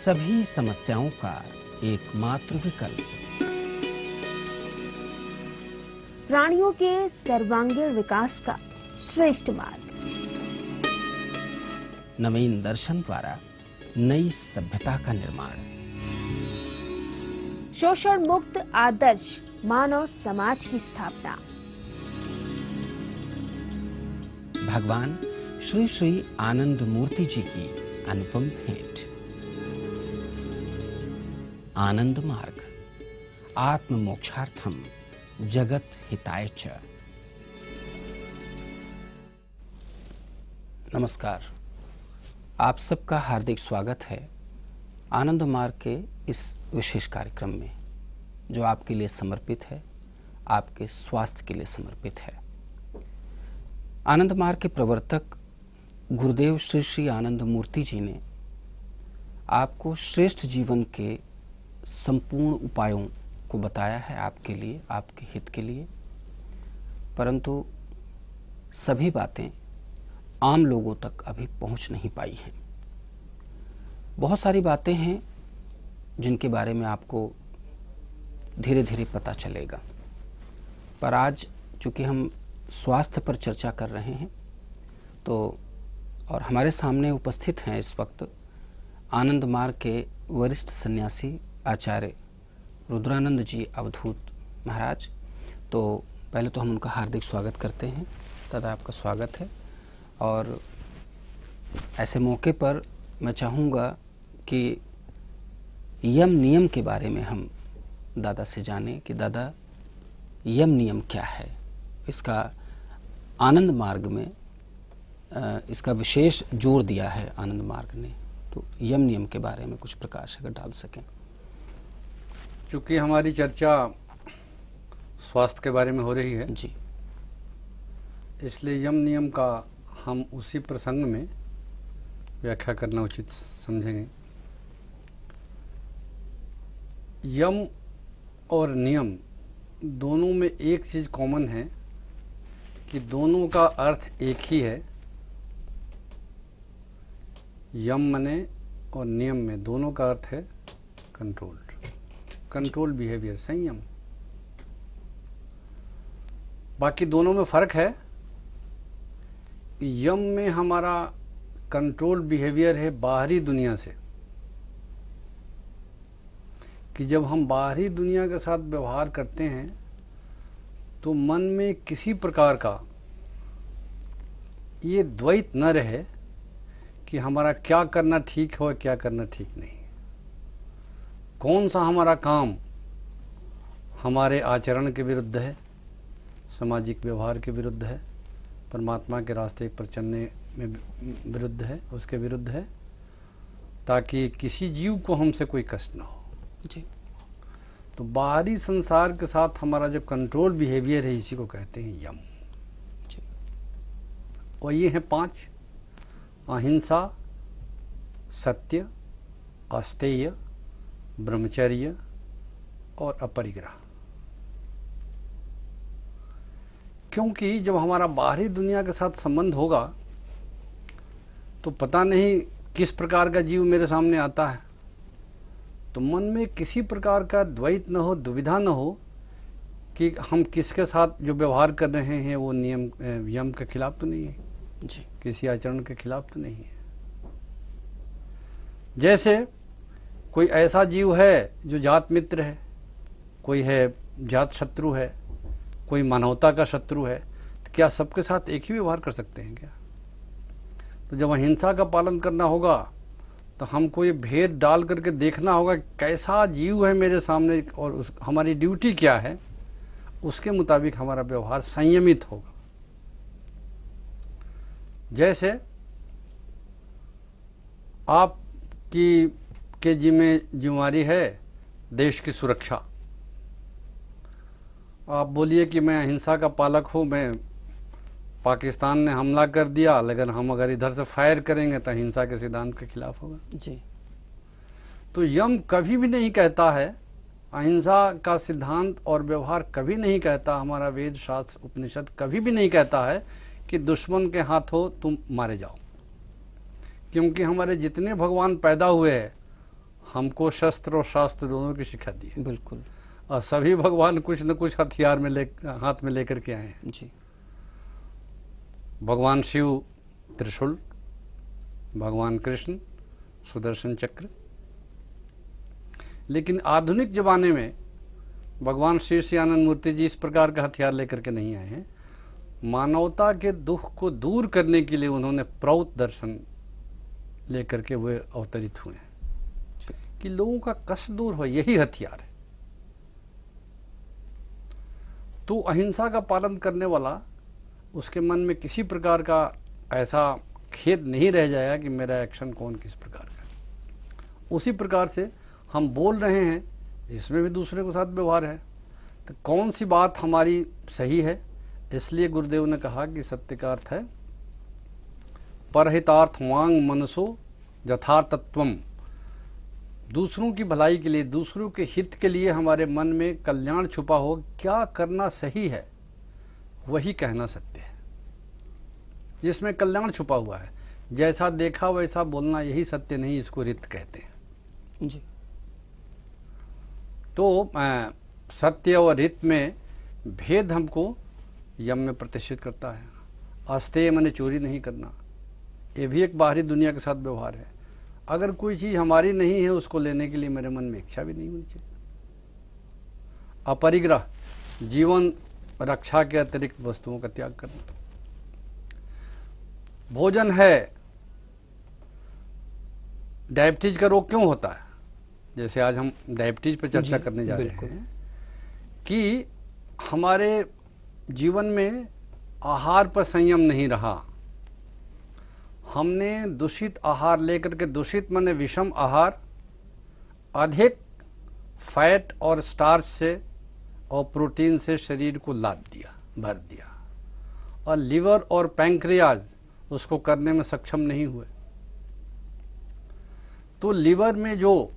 सभी समस्याओं का एकमात्र विकल्प। प्राणियों के सर्वांगीण विकास का श्रेष्ठ मार्ग। नवीन दर्शन द्वारा नई सभ्यता का निर्माण। शोषण मुक्त आदर्श मानव समाज की स्थापना। भगवान श्री श्री आनंद मूर्ति जी की अनुपम भेंट। आनंद मार्ग, आत्म मोक्षार्थम जगत हिताय च। नमस्कार, आप सबका हार्दिक स्वागत है आनंद मार्ग के इस विशेष कार्यक्रम में, जो आपके लिए समर्पित है, आपके स्वास्थ्य के लिए समर्पित है। आनंद मार्ग के प्रवर्तक गुरुदेव श्री श्री आनंद मूर्ति जी ने आपको श्रेष्ठ जीवन के संपूर्ण उपायों को बताया है, आपके लिए, आपके हित के लिए। परंतु सभी बातें आम लोगों तक अभी पहुंच नहीं पाई हैं। बहुत सारी बातें हैं जिनके बारे में आपको धीरे धीरे पता चलेगा, पर आज चूंकि हम स्वास्थ्य पर चर्चा कर रहे हैं, तो और हमारे सामने उपस्थित हैं इस वक्त आनंद मार्ग के वरिष्ठ सन्यासी आचार्य रुद्रानंद जी अवधूत महाराज। तो पहले तो हम उनका हार्दिक स्वागत करते हैं, तथा आपका स्वागत है। और ऐसे मौके पर मैं चाहूँगा कि यम नियम के बारे में हम दादा से जानें कि दादा, यम नियम क्या है। इसका आनंद मार्ग में इसका विशेष जोर दिया है आनंद मार्ग ने, तो यम नियम के बारे में कुछ प्रकाश अगर डाल सकें। चूँकि हमारी चर्चा स्वास्थ्य के बारे में हो रही है जी, इसलिए यम नियम का हम उसी प्रसंग में व्याख्या करना उचित समझेंगे। यम और नियम दोनों में एक चीज़ कॉमन है कि दोनों का अर्थ एक ही है। यम मने और नियम में दोनों का अर्थ है कंट्रोल बिहेवियर, संयम। बाकी दोनों में फर्क है। यम में हमारा कंट्रोल बिहेवियर है बाहरी दुनिया से, कि जब हम बाहरी दुनिया के साथ व्यवहार करते हैं तो मन में किसी प्रकार का ये द्वैत न रहे कि हमारा क्या करना ठीक हो, क्या करना ठीक नहीं। कौन सा हमारा काम हमारे आचरण के विरुद्ध है, सामाजिक व्यवहार के विरुद्ध है, परमात्मा के रास्ते पर चलने में विरुद्ध है, उसके विरुद्ध है, ताकि किसी जीव को हमसे कोई कष्ट ना हो जी। तो बाहरी संसार के साथ हमारा जो कंट्रोल बिहेवियर है, इसी को कहते हैं यम जी। और ये हैं 5: अहिंसा, सत्य, अस्तेय, ब्रह्मचर्य और अपरिग्रह। क्योंकि जब हमारा बाहरी दुनिया के साथ संबंध होगा तो पता नहीं किस प्रकार का जीव मेरे सामने आता है, तो मन में किसी प्रकार का द्वैत न हो, दुविधा न हो कि हम किसके साथ जो व्यवहार कर रहे हैं वो नियम यम के खिलाफ तो नहीं है जी, किसी आचरण के खिलाफ तो नहीं है। जैसे कोई ऐसा जीव है जो जात मित्र है, कोई है जात शत्रु है, कोई मानवता का शत्रु है, तो क्या सबके साथ एक ही व्यवहार कर सकते हैं क्या? तो जब अहिंसा का पालन करना होगा तो हमको ये भेद डाल करके देखना होगा कैसा जीव है मेरे सामने और हमारी ड्यूटी क्या है, उसके मुताबिक हमारा व्यवहार संयमित होगा। जैसे आपकी के जिम्मेदारी है देश की सुरक्षा। आप बोलिए कि मैं अहिंसा का पालक हूँ, मैं पाकिस्तान ने हमला कर दिया, लेकिन हम अगर इधर से फायर करेंगे तो अहिंसा के सिद्धांत के खिलाफ होगा जी। तो यम कभी भी नहीं कहता है, अहिंसा का सिद्धांत और व्यवहार कभी नहीं कहता, हमारा वेद शास्त्र उपनिषद कभी भी नहीं कहता है कि दुश्मन के हाथों तुम मारे जाओ। क्योंकि हमारे जितने भगवान पैदा हुए हैं हमको शस्त्र और शास्त्र दोनों की शिक्षा दी है। बिल्कुल और सभी भगवान कुछ न कुछ हथियार में हाथ में लेकर के आए हैं। जी। भगवान शिव त्रिशूल, भगवान कृष्ण सुदर्शन चक्र। लेकिन आधुनिक जमाने में भगवान श्री श्यानंद मूर्ति जी इस प्रकार का हथियार लेकर के नहीं आए हैं। मानवता के दुख को दूर करने के लिए उन्होंने प्रौत दर्शन लेकर के वे अवतरित हुए हैं कि लोगों का कष्ट दूर हो। यही हथियार है। तो अहिंसा का पालन करने वाला, उसके मन में किसी प्रकार का ऐसा खेद नहीं रह जाएगा कि मेरा एक्शन कौन किस प्रकार का है। उसी प्रकार से हम बोल रहे हैं, इसमें भी दूसरे के साथ व्यवहार है, तो कौन सी बात हमारी सही है। इसलिए गुरुदेव ने कहा कि सत्य का अर्थ है परहितार्थ वांग मनसो यथार्थत्वम। दूसरों की भलाई के लिए, दूसरों के हित के लिए हमारे मन में कल्याण छुपा हो, क्या करना सही है वही कहना सत्य है, जिसमें कल्याण छुपा हुआ है। जैसा देखा वैसा बोलना यही सत्य नहीं, इसको रित कहते हैं जी। तो सत्य और रित में भेद हमको यम में प्रतिष्ठित करता है। अस्तेय माने चोरी नहीं करना, ये भी एक बाहरी दुनिया के साथ व्यवहार है। अगर कोई चीज़ हमारी नहीं है उसको लेने के लिए मेरे मन में इच्छा भी नहीं होनी चाहिए। अपरिग्रह, जीवन रक्षा के अतिरिक्त वस्तुओं का त्याग करना। भोजन है, डायबिटीज का रोग क्यों होता है, जैसे आज हम डायबिटीज पर चर्चा करने जा रहे हैं कि हमारे जीवन में आहार पर संयम नहीं रहा। हमने दूषित आहार लेकर के, दूषित माने विषम आहार, अधिक फैट और स्टार्च से और प्रोटीन से शरीर को लाद दिया, भर दिया, और लिवर और पैंक्रियाज उसको करने में सक्षम नहीं हुए। तो लिवर में जो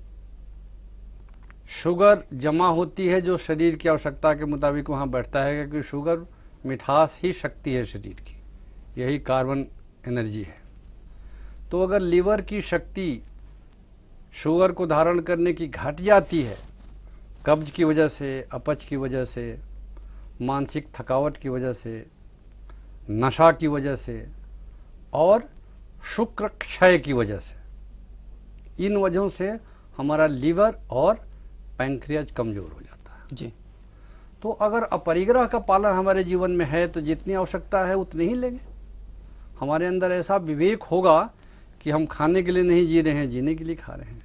शुगर जमा होती है, जो शरीर की आवश्यकता के मुताबिक वहाँ बैठता है, क्योंकि शुगर मिठास ही शक्ति है शरीर की, यही कार्बन एनर्जी है। तो अगर लिवर की शक्ति शुगर को धारण करने की घट जाती है, कब्ज की वजह से, अपच की वजह से, मानसिक थकावट की वजह से, नशा की वजह से और शुक्र क्षय की वजह से, इन वजहों से हमारा लिवर और पैंक्रियाज कमजोर हो जाता है जी। तो अगर अपरिग्रह का पालन हमारे जीवन में है तो जितनी आवश्यकता है उतनी ही लेंगे। हमारे अंदर ऐसा विवेक होगा कि हम खाने के लिए नहीं जी रहे हैं, जीने के लिए खा रहे हैं।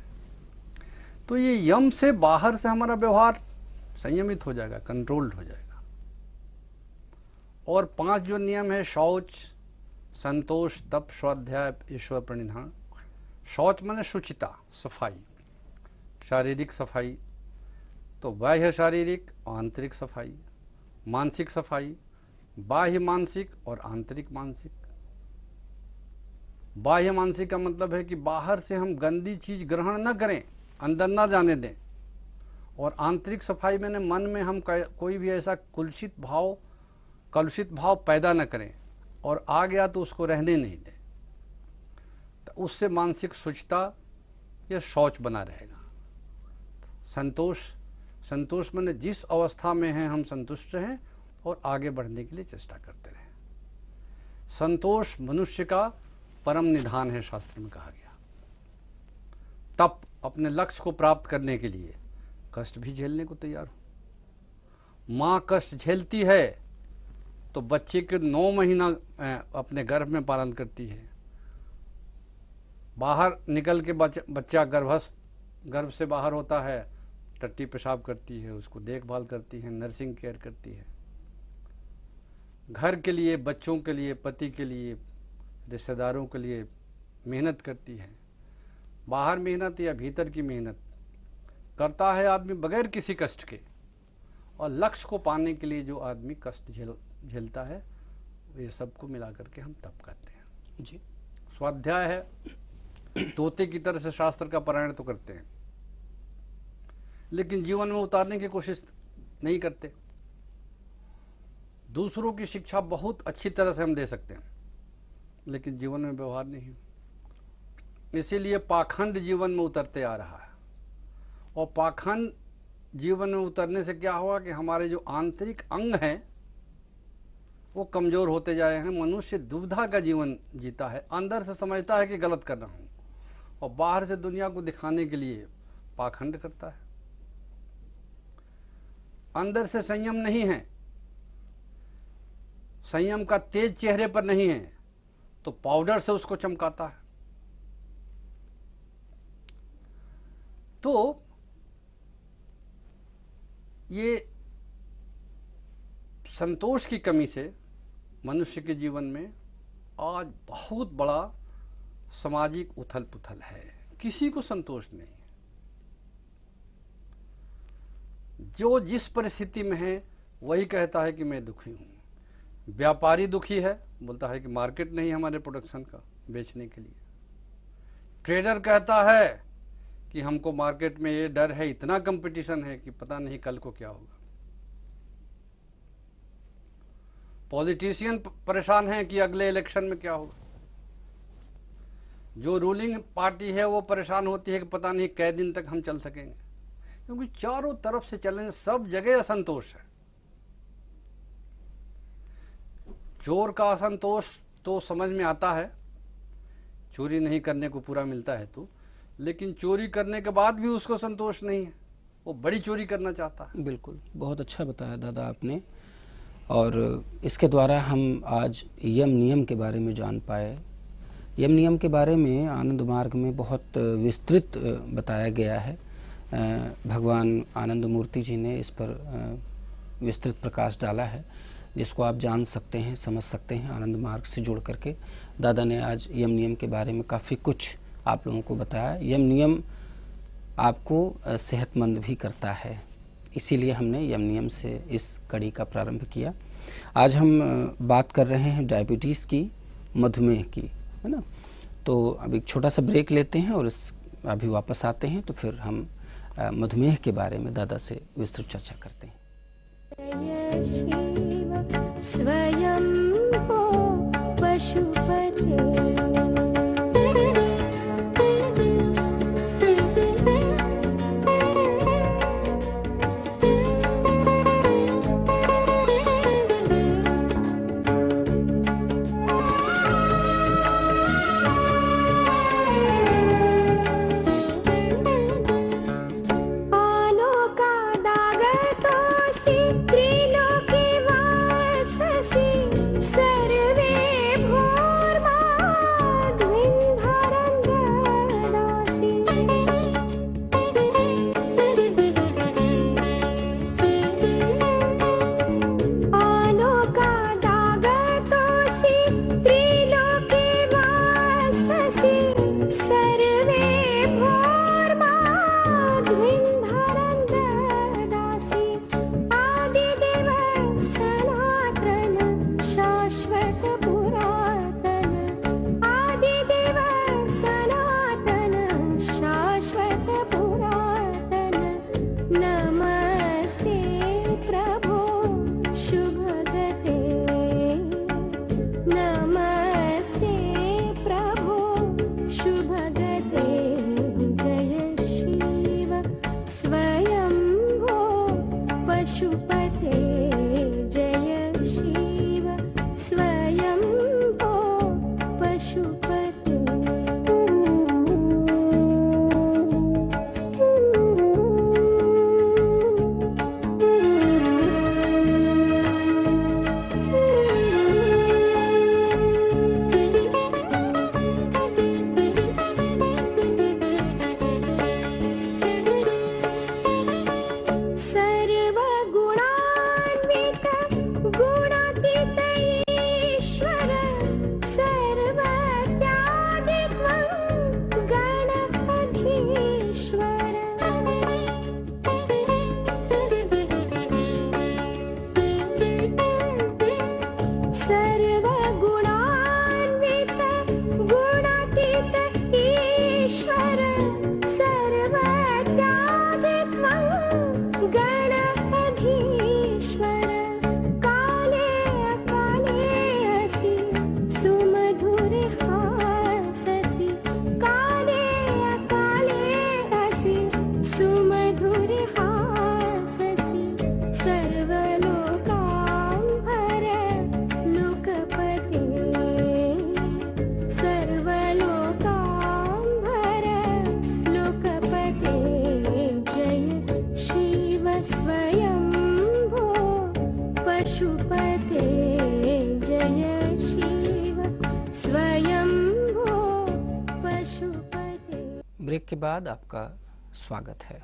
तो ये यम से बाहर से हमारा व्यवहार संयमित हो जाएगा, कंट्रोल्ड हो जाएगा। और 5 जो नियम है, शौच, संतोष, तप, स्वाध्याय, ईश्वर प्रणिधान। शौच माने शुचिता, सफाई, शारीरिक सफाई, तो बाह्य शारीरिक, आंतरिक सफाई, मानसिक सफाई, बाह्य मानसिक और आंतरिक मानसिक। बाह्य मानसिक का मतलब है कि बाहर से हम गंदी चीज ग्रहण न करें, अंदर न जाने दें। और आंतरिक सफाई में मन में हम कोई भी ऐसा कलुषित भाव पैदा न करें, और आ गया तो उसको रहने नहीं दें, तो उससे मानसिक शुचिता या शौच बना रहेगा। संतोष माने जिस अवस्था में हैं हम संतुष्ट रहें और आगे बढ़ने के लिए चेष्टा करते रहें। संतोष मनुष्य का परम निधान है, शास्त्र में कहा गया। तप, अपने लक्ष्य को प्राप्त करने के लिए कष्ट भी झेलने को तैयार हो। माँ कष्ट झेलती है तो बच्चे के 9 महीना अपने गर्भ में पालन करती है। बाहर निकल के बच्चा गर्भ से बाहर होता है, टट्टी पेशाब करती है, उसको देखभाल करती है, नर्सिंग केयर करती है। घर के लिए, बच्चों के लिए, पति के लिए, रिश्तेदारों के लिए मेहनत करती है। बाहर मेहनत या भीतर की मेहनत करता है आदमी बगैर किसी कष्ट के। और लक्ष्य को पाने के लिए जो आदमी कष्ट झेलता है, ये सबको मिला करके हम तप कहते हैं जी। स्वाध्याय है, तोते की तरह से शास्त्र का पारायण तो करते हैं, लेकिन जीवन में उतारने की कोशिश नहीं करते। दूसरों की शिक्षा बहुत अच्छी तरह से हम दे सकते हैं, लेकिन जीवन में व्यवहार नहीं। इसीलिए पाखंड जीवन में उतरते आ रहा है। और पाखंड जीवन में उतरने से क्या हुआ कि हमारे जो आंतरिक अंग हैं वो कमजोर होते जाए हैं। मनुष्य दुविधा का जीवन जीता है, अंदर से समझता है कि गलत कर रहा हूं और बाहर से दुनिया को दिखाने के लिए पाखंड करता है। अंदर से संयम नहीं है, संयम का तेज चेहरे पर नहीं है, तो पाउडर से उसको चमकाता है। तो ये संतोष की कमी से मनुष्य के जीवन में आज बहुत बड़ा सामाजिक उथल पुथल है। किसी को संतोष नहीं है। जो जिस परिस्थिति में है वही कहता है कि मैं दुखी हूं। व्यापारी दुखी है, बोलता है कि मार्केट नहीं हमारे प्रोडक्शन का बेचने के लिए। ट्रेडर कहता है कि हमको मार्केट में ये डर है, इतना कंपटीशन है कि पता नहीं कल को क्या होगा। पॉलिटिशियन परेशान है कि अगले इलेक्शन में क्या होगा। जो रूलिंग पार्टी है वो परेशान होती है कि पता नहीं कै दिन तक हम चल सकेंगे, क्योंकि चारों तरफ से चैलेंज, सब जगह असंतोष है। चोर का असंतोष तो समझ में आता है, चोरी नहीं करने को पूरा मिलता है तो, लेकिन चोरी करने के बाद भी उसको संतोष नहीं है, वो बड़ी चोरी करना चाहता है। बिल्कुल, बहुत अच्छा बताया दादा आपने। और इसके द्वारा हम आज यम नियम के बारे में जान पाए। यम नियम के बारे में आनंद मार्ग में बहुत विस्तृत बताया गया है। भगवान आनंद मूर्ति जी ने इस पर विस्तृत प्रकाश डाला है, जिसको आप जान सकते हैं, समझ सकते हैं आनंद मार्ग से जुड़ करके। दादा ने आज यम नियम के बारे में काफ़ी कुछ आप लोगों को बताया। यम नियम आपको सेहतमंद भी करता है, इसीलिए हमने यम नियम से इस कड़ी का प्रारंभ किया। आज हम बात कर रहे हैं डायबिटीज़ की, मधुमेह की, है ना। तो अब एक छोटा सा ब्रेक लेते हैं और अभी वापस आते हैं, तो फिर हम मधुमेह के बारे में दादा से विस्तृत चर्चा करते हैं। स्वयं हो पशुपते। स्वयंभो पशुपते जय शिव स्वयंभो पशुपते। ब्रेक के बाद आपका स्वागत है।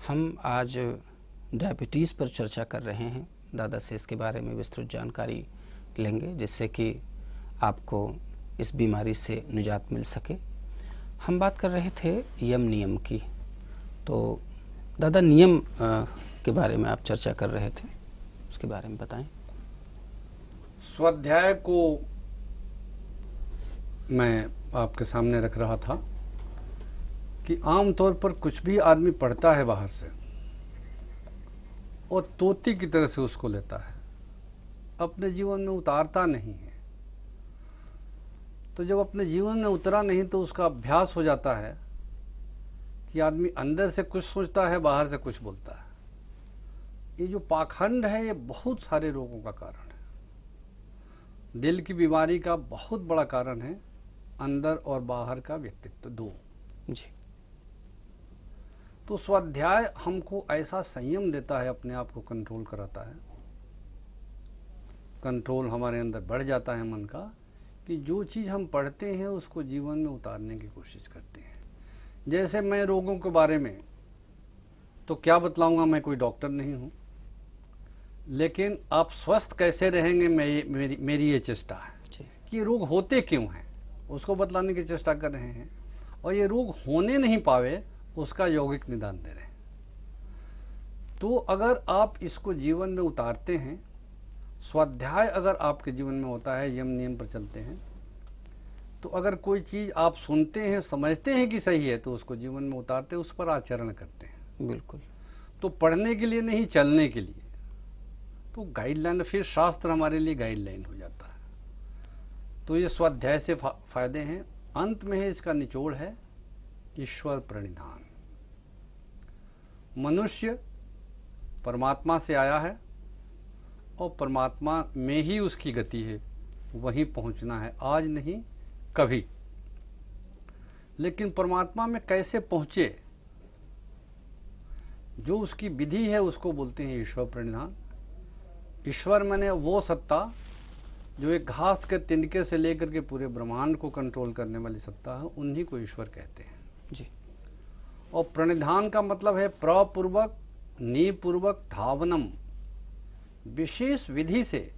हम आज डायबिटीज़ पर चर्चा कर रहे हैं। दादा से इसके बारे में विस्तृत जानकारी लेंगे जिससे कि आपको इस बीमारी से निजात मिल सके। हम बात कर रहे थे यम नियम की, तो दादा नियम के बारे में आप चर्चा कर रहे थे, उसके बारे में बताएं। स्वाध्याय को मैं आपके सामने रख रहा था कि आमतौर पर कुछ भी आदमी पढ़ता है बाहर से और तोती की तरह से उसको लेता है, अपने जीवन में उतारता नहीं है। तो जब अपने जीवन में उतरा नहीं तो उसका अभ्यास हो जाता है कि आदमी अंदर से कुछ सोचता है, बाहर से कुछ बोलता है। ये जो पाखंड है ये बहुत सारे रोगों का कारण है। दिल की बीमारी का बहुत बड़ा कारण है अंदर और बाहर का व्यक्तित्व दो। जी। तो स्वाध्याय हमको ऐसा संयम देता है, अपने आप को कंट्रोल कराता है। कंट्रोल हमारे अंदर बढ़ जाता है मन का कि जो चीज़ हम पढ़ते हैं उसको जीवन में उतारने की कोशिश करते हैं। जैसे मैं रोगों के बारे में तो क्या बतलाऊंगा, मैं कोई डॉक्टर नहीं हूँ, लेकिन आप स्वस्थ कैसे रहेंगे मेरी ये चेष्टा है कि ये रोग होते क्यों हैं उसको बतलाने की चेष्टा कर रहे हैं, और ये रोग होने नहीं पावे उसका यौगिक निदान दे रहे हैं। तो अगर आप इसको जीवन में उतारते हैं, स्वाध्याय अगर आपके जीवन में होता है, यम नियम पर चलते हैं, तो अगर कोई चीज़ आप सुनते हैं, समझते हैं कि सही है, तो उसको जीवन में उतारते हैं, उस पर आचरण करते हैं। बिल्कुल। तो पढ़ने के लिए नहीं, चलने के लिए। तो गाइडलाइन, फिर शास्त्र हमारे लिए गाइडलाइन हो जाता है। तो ये स्वाध्याय से फायदे हैं। अंत में है इसका निचोड़ है ईश्वर प्रणिधान। मनुष्य परमात्मा से आया है और परमात्मा में ही उसकी गति है, वहीं पहुंचना है, आज नहीं कभी। लेकिन परमात्मा में कैसे पहुंचे, जो उसकी विधि है उसको बोलते हैं ईश्वर प्रणिधान। ईश्वर माने वो सत्ता जो एक घास के तिनके से लेकर के पूरे ब्रह्मांड को कंट्रोल करने वाली सत्ता है, उन्हीं को ईश्वर कहते हैं जी। और प्रणिधान का मतलब है प्रपूर्वक, निपूर्वक धावनम। विशेष विधि से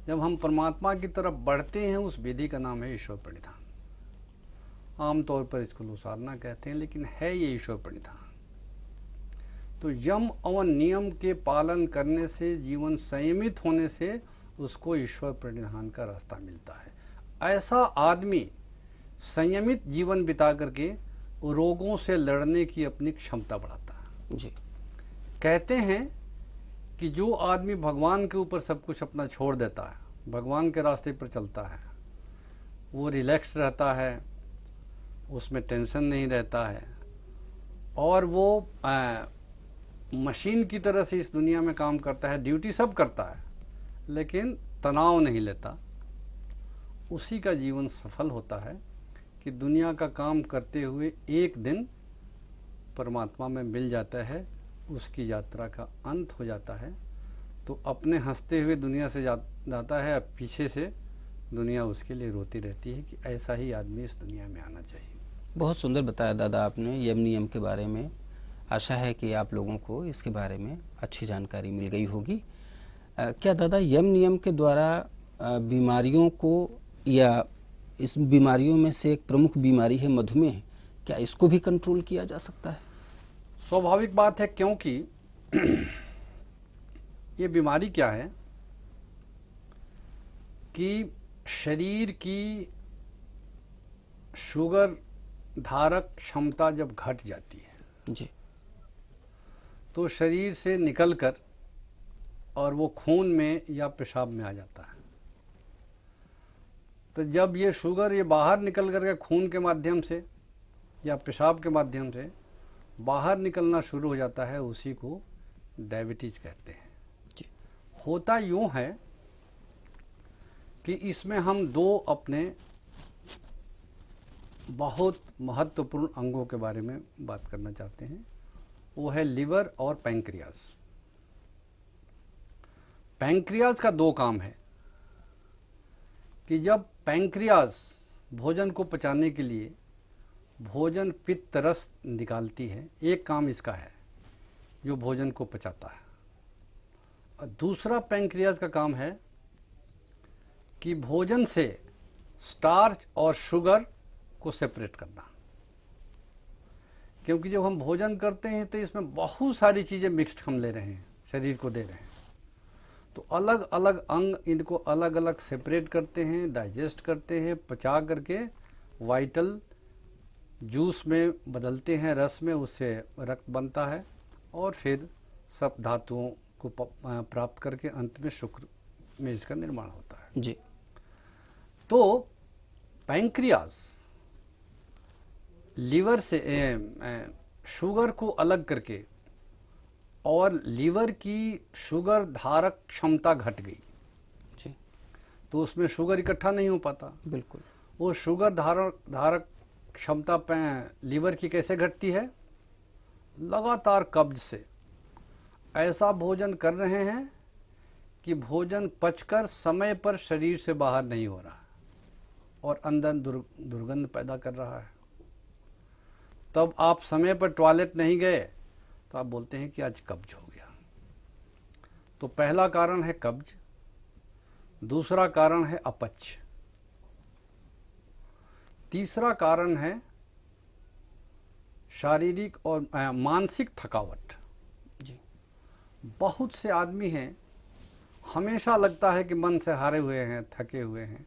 जब हम परमात्मा की तरफ बढ़ते हैं, उस विधि का नाम है ईश्वर प्रणिधान। आमतौर पर इसको लोग साधना कहते हैं, लेकिन है ये ईश्वर प्रणिधान। तो यम और नियम के पालन करने से, जीवन संयमित होने से उसको ईश्वर प्रणिधान का रास्ता मिलता है। ऐसा आदमी संयमित जीवन बिता करके रोगों से लड़ने की अपनी क्षमता बढ़ाता है। जी। कहते हैं कि जो आदमी भगवान के ऊपर सब कुछ अपना छोड़ देता है, भगवान के रास्ते पर चलता है, वो रिलैक्स रहता है, उसमें टेंशन नहीं रहता है, और वो मशीन की तरह से इस दुनिया में काम करता है, ड्यूटी सब करता है, लेकिन तनाव नहीं लेता। उसी का जीवन सफल होता है कि दुनिया का काम करते हुए एक दिन परमात्मा में मिल जाता है, उसकी यात्रा का अंत हो जाता है। तो अपने हंसते हुए दुनिया से जाता है, अब पीछे से दुनिया उसके लिए रोती रहती है कि ऐसा ही आदमी इस दुनिया में आना चाहिए। बहुत सुंदर बताया दादा आपने यम नियम के बारे में। आशा है कि आप लोगों को इसके बारे में अच्छी जानकारी मिल गई होगी। क्या दादा यम नियम के द्वारा बीमारियों को, या इस बीमारियों में से एक प्रमुख बीमारी है मधुमेह, क्या इसको भी कंट्रोल किया जा सकता है? स्वाभाविक बात है, क्योंकि ये बीमारी क्या है कि शरीर की शुगर धारक क्षमता जब घट जाती है जी, तो शरीर से निकलकर और वो खून में या पेशाब में आ जाता है। तो जब ये शुगर ये बाहर निकल कर के खून के माध्यम से या पेशाब के माध्यम से बाहर निकलना शुरू हो जाता है, उसी को डायबिटीज कहते हैं। होता यूं है कि इसमें हम दो अपने बहुत महत्वपूर्ण अंगों के बारे में बात करना चाहते हैं। वो है लिवर और पैंक्रियाज। पैंक्रियाज का दो काम है कि जब पैंक्रियाज भोजन को पचाने के लिए भोजन पित्त रस निकालती है, एक काम इसका है जो भोजन को पचाता है, और दूसरा पैंक्रियाज का काम है कि भोजन से स्टार्च और शुगर को सेपरेट करना। क्योंकि जब हम भोजन करते हैं तो इसमें बहुत सारी चीज़ें मिक्स्ड हम ले रहे हैं, शरीर को दे रहे हैं, तो अलग अलग अंग इनको अलग अलग सेपरेट करते हैं, डाइजेस्ट करते हैं, पचा करके वाइटल जूस में बदलते हैं, रस में, उससे रक्त बनता है और फिर सब धातुओं को प्राप्त करके अंत में शुक्र में इसका निर्माण होता है जी। तो पैंक्रियाज लीवर से शुगर को अलग करके, और लीवर की शुगर धारक क्षमता घट गई जी। तो उसमें शुगर इकट्ठा नहीं हो पाता। बिल्कुल। वो शुगर धारक क्षमता लीवर की कैसे घटती है? लगातार कब्ज से। ऐसा भोजन कर रहे हैं कि भोजन पचकर समय पर शरीर से बाहर नहीं हो रहा और अंदर दुर्गंध पैदा कर रहा है। तब आप समय पर टॉयलेट नहीं गए तो आप बोलते हैं कि आज कब्ज हो गया। तो पहला कारण है कब्ज, दूसरा कारण है अपच, तीसरा कारण है शारीरिक और मानसिक थकावट। जी। बहुत से आदमी हैं, हमेशा लगता है कि मन से हारे हुए हैं, थके हुए हैं,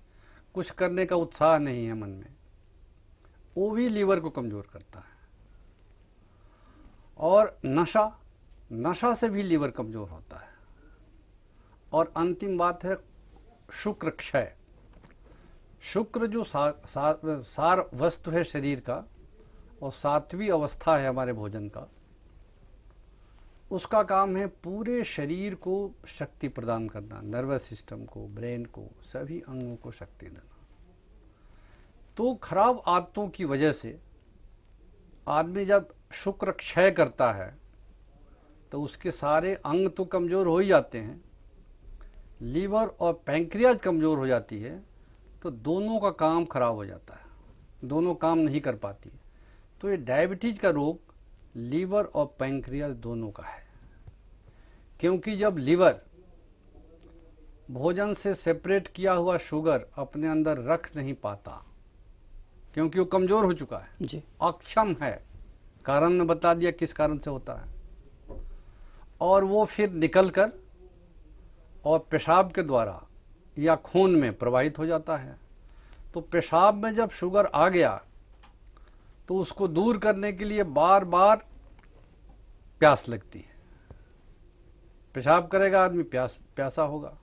कुछ करने का उत्साह नहीं है मन में। वो भी लीवर को कमजोर करता है। और नशा से भी लीवर कमजोर होता है। और अंतिम बात है शुक्र क्षय। शुक्र जो सार वस्तु है शरीर का और सातवीं अवस्था है हमारे भोजन का, उसका काम है पूरे शरीर को शक्ति प्रदान करना, नर्वस सिस्टम को, ब्रेन को, सभी अंगों को शक्ति देना। तो खराब आदतों की वजह से आदमी जब शुक्र क्षय करता है तो उसके सारे अंग तो कमज़ोर हो ही जाते हैं, लीवर और पैंक्रियाज कमज़ोर हो जाती है, तो दोनों का काम खराब हो जाता है, दोनों काम नहीं कर पाती। तो ये डायबिटीज का रोग लीवर और पैंक्रियाज दोनों का है। क्योंकि जब लीवर भोजन से सेपरेट किया हुआ शुगर अपने अंदर रख नहीं पाता, क्योंकि वो कमज़ोर हो चुका है जी। अक्षम है, कारण ने बता दिया किस कारण से होता है, और वो फिर निकलकर और पेशाब के द्वारा या खून में प्रवाहित हो जाता है। तो पेशाब में जब शुगर आ गया तो उसको दूर करने के लिए बार बार प्यास लगती है। पेशाब करेगा आदमी, प्यासा होगा,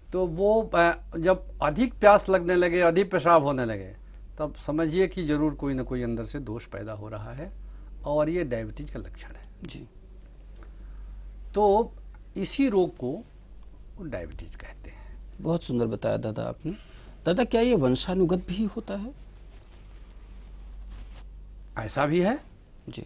तो वो जब अधिक प्यास लगने लगे, अधिक पेशाब होने लगे, तब समझिए कि जरूर कोई ना कोई अंदर से दोष पैदा हो रहा है और ये डायबिटीज का लक्षण है जी। तो इसी रोग को डायबिटीज कहते हैं। बहुत सुंदर बताया दादा आपने। दादा, क्या ये वंशानुगत भी होता है? ऐसा भी है जी।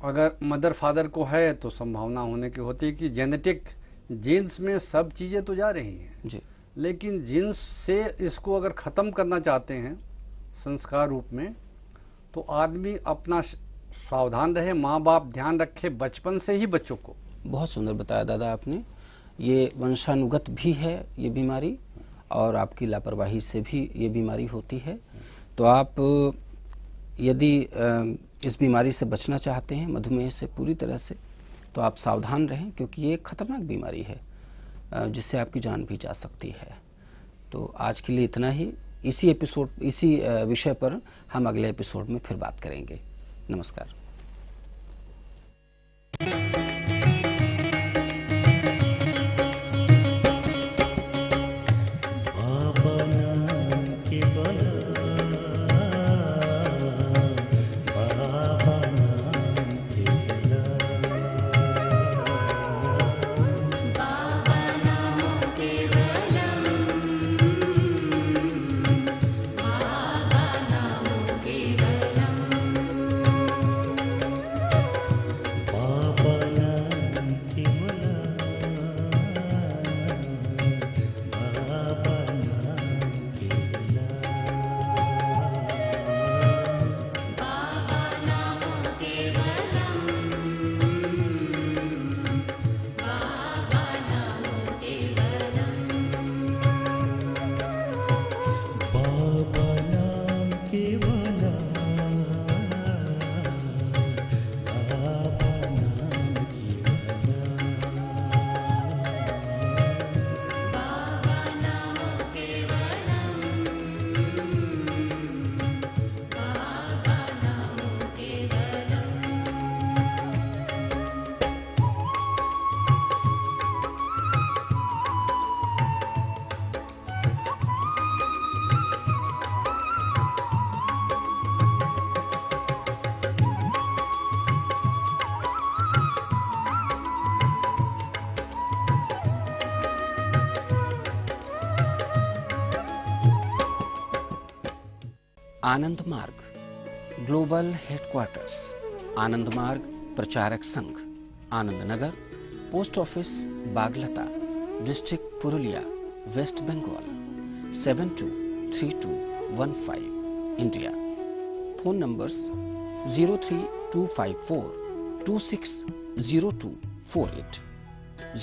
अगर मदर फादर को है तो संभावना होने की होती है कि जेनेटिक जीन्स में सब चीज़ें तो जा रही हैं जी। लेकिन जीन्स से इसको अगर ख़त्म करना चाहते हैं संस्कार रूप में, तो आदमी अपना सावधान रहे, माँ बाप ध्यान रखे बचपन से ही बच्चों को। बहुत सुंदर बताया दादा आपने। ये वंशानुगत भी है ये बीमारी, और आपकी लापरवाही से भी ये बीमारी होती है। तो आप यदि इस बीमारी से बचना चाहते हैं, मधुमेह से पूरी तरह से, तो आप सावधान रहें, क्योंकि ये एक खतरनाक बीमारी है जिससे आपकी जान भी जा सकती है। तो आज के लिए इतना ही। इसी विषय पर हम अगले एपिसोड में फिर बात करेंगे। नमस्कार। केवलम् आनंद मार्ग, global headquarters Anand Marga Pracharaka Sangha, Anand Nagar, post office Baglata, district Purulia, west Bengal 723215, India. Phone numbers 03254260248,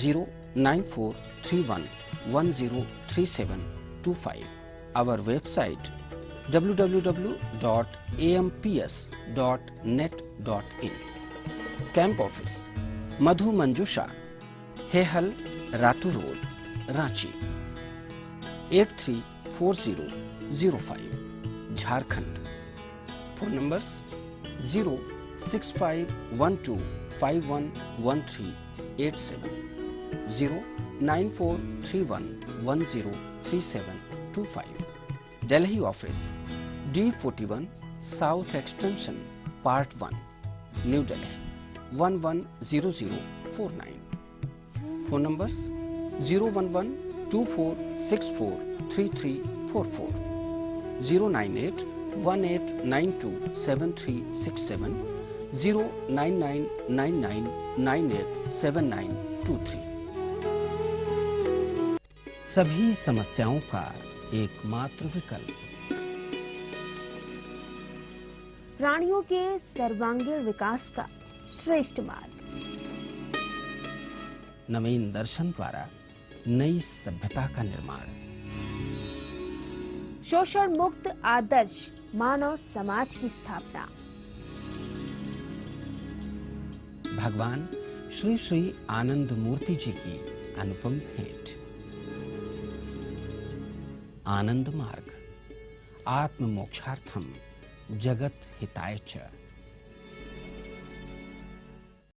09431103725, our website www.amps.net.in। Camp office Madhu Manjusha, Hehal, Ratu road, Ranchi 834005, Jharkhand. Phone numbers 06512511387, 09431103725। Delhi office D41 south extension part 1, new Delhi 110049। Phone numbers 01124643344, 09818927367, 09999987923। सभी समस्याओं का एकमात्र विकल्प, प्राणियों के सर्वांगीण विकास का श्रेष्ठ मार्ग, नवीन दर्शन द्वारा नई सभ्यता का निर्माण, शोषण मुक्त आदर्श मानव समाज की स्थापना। भगवान श्री श्री आनंद मूर्ति जी की अनुपम भेंट। आनंद मार्ग, आत्म मोक्षार्थम जगत हिताय च।